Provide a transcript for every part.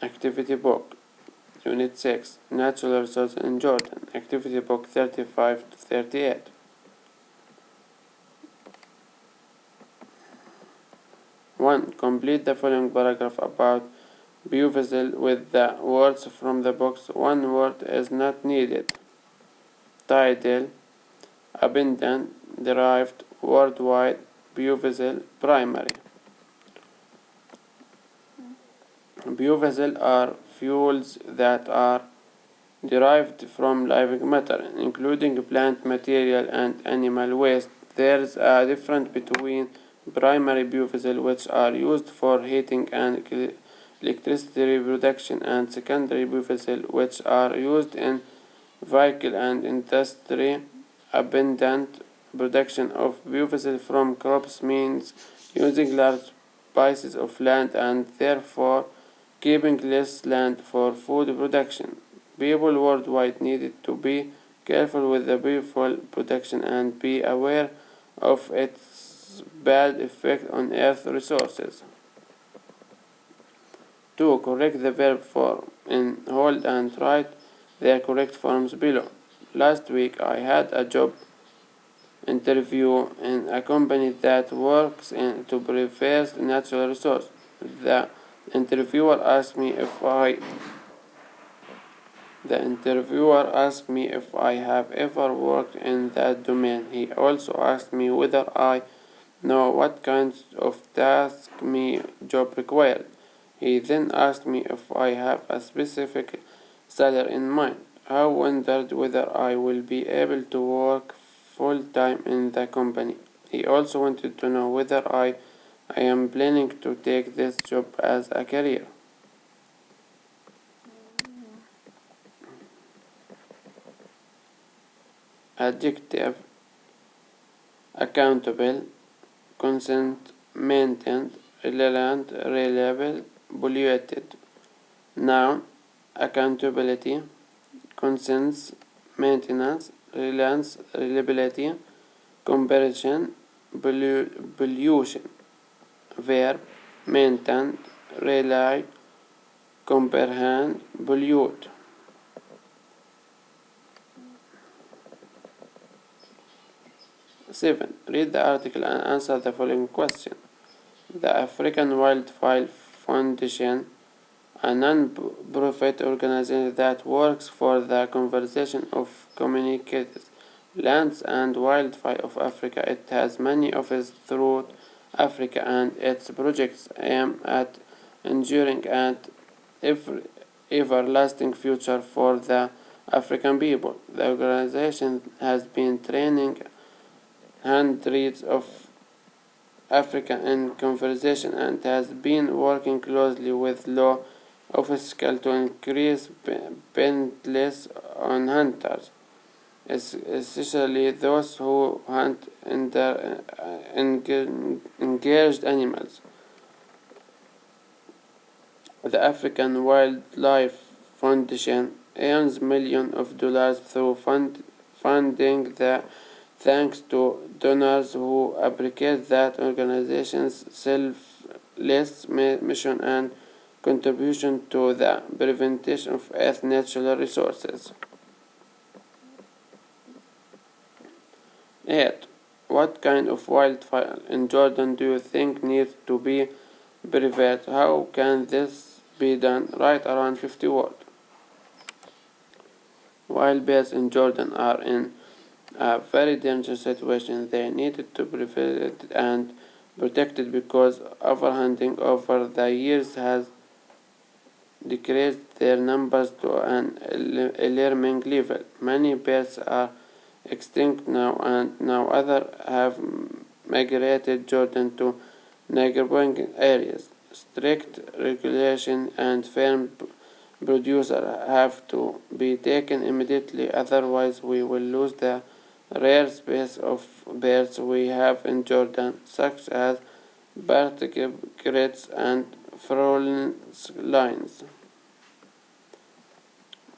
Activity book, Unit 6, Natural Resources in Jordan, Activity book 35 to 38. 1. Complete the following paragraph about biodiesel with the words from the box. One word is not needed. Tidal, abundant, derived, worldwide, biodiesel, primary. Biodiesel are fuels that are derived from living matter, including plant material and animal waste. There is a difference between primary biodiesel, which are used for heating and electricity production, and secondary biodiesel, which are used in vehicle and industry. Abundant production of biodiesel from crops means using large pieces of land and therefore keeping less land for food production. People worldwide needed to be careful with the biofuel production and be aware of its bad effect on earth resources. 2. Correct the verb form in hold and write their correct forms below. Last week I had a job interview in a company that works to preserve natural resources. The interviewer asked me if I have ever worked in that domain. He also asked me whether I know what kinds of tasks my job required. He then asked me if I have a specific salary in mind. I wondered whether I will be able to work full-time in the company. He also wanted to know whether I am planning to take this job as a career. Adjective: accountable, consent, maintained, relevant, reliable, polluted. Noun: accountability, consent, maintenance, reliance, reliability, comparison, pollution. Verb: maintain, rely, comprehend, pollute. 7. Read the article and answer the following question. The African Wildlife Foundation, a non-profit organization that works for the conservation of communities, lands and wildlife of Africa. It has many offices throughout Africa, and its projects aim at ensuring and everlasting future for the African people. The organization has been training hundreds of Africa in conservation and has been working closely with law officials to increase penalties on hunters, especially those who hunt engaged animals. The African Wildlife Foundation earns millions of dollars through funding thanks to donors who appreciate that organization's selfless mission and contribution to the prevention of Earth's natural resources. 8. What kind of wildfire in Jordan do you think needs to be prevented? How can this be done? Write around 50 words. Wild bears in Jordan are in a very dangerous situation. They needed to be prevented and protected because overhunting over the years has decreased their numbers to an alarming level. Many bears are extinct now, and now others have migrated Jordan to neighboring areas. Strict regulation and firm producers have to be taken immediately, otherwise we will lose the rare species of birds we have in Jordan, such as vertebrates and fallen lines.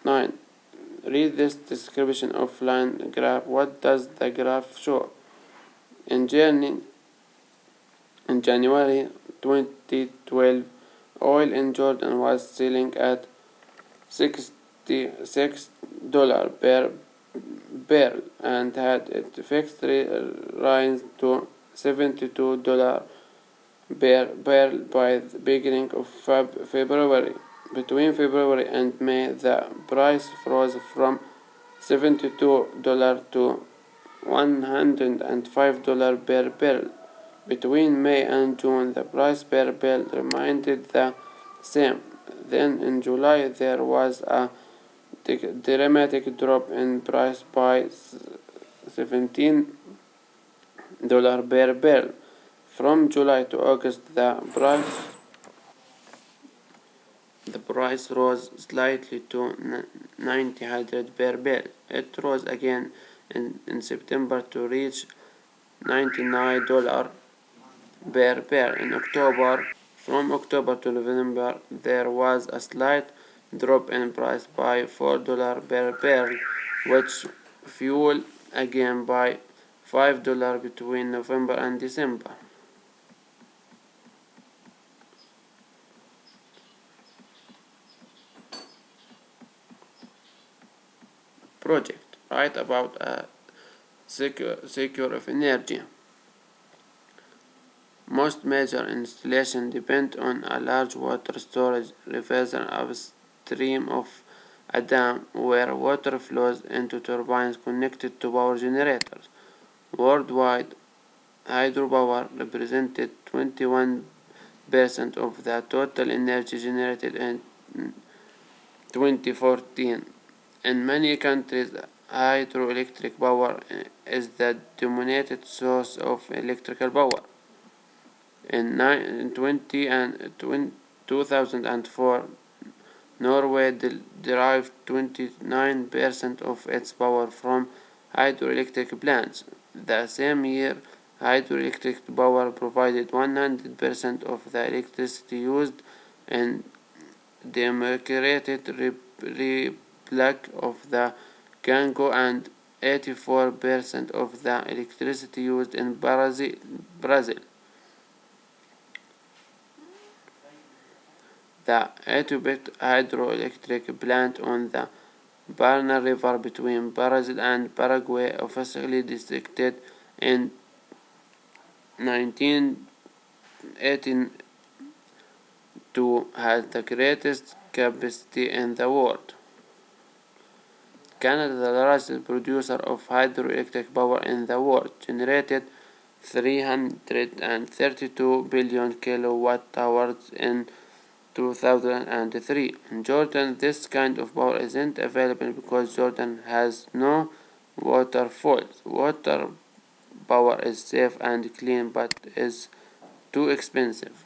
9. Read this description of line graph. What does the graph show? In January 2012, Oil in Jordan was selling at $66 per barrel and had its fixed rise to $72 per barrel by the beginning of February. Between February and May, the price rose from $72 to $105 per barrel. Between May and June, the price per barrel remained the same. Then in July, there was a dramatic drop in price by $17 per barrel. From July to August, the price rose slightly to $90 per barrel. It rose again in September to reach $99 per barrel. In October, from October to November, there was a slight drop in price by $4 per barrel, which fell again by $5 between November and December. Project. Write about a secure of energy. Most major installations depend on a large water storage reservoir upstream of a dam where water flows into turbines connected to power generators. Worldwide, hydropower represented 21% of the total energy generated in 2014. In many countries, hydroelectric power is the dominant source of electrical power. In 2004, Norway derived 29% of its power from hydroelectric plants. The same year, hydroelectric power provided 100% of the electricity used in Democratic Republic of the Congo and 84% of the electricity used in Brazil. The Ethiopia hydroelectric plant on the Parna River between Brazil and Paraguay, officially dedicated in 1982, has the greatest capacity in the world. Canada, the largest producer of hydroelectric power in the world, generated 332 billion kilowatt hours in 2003. In Jordan, this kind of power isn't available because Jordan has no waterfalls. Water power is safe and clean but is too expensive.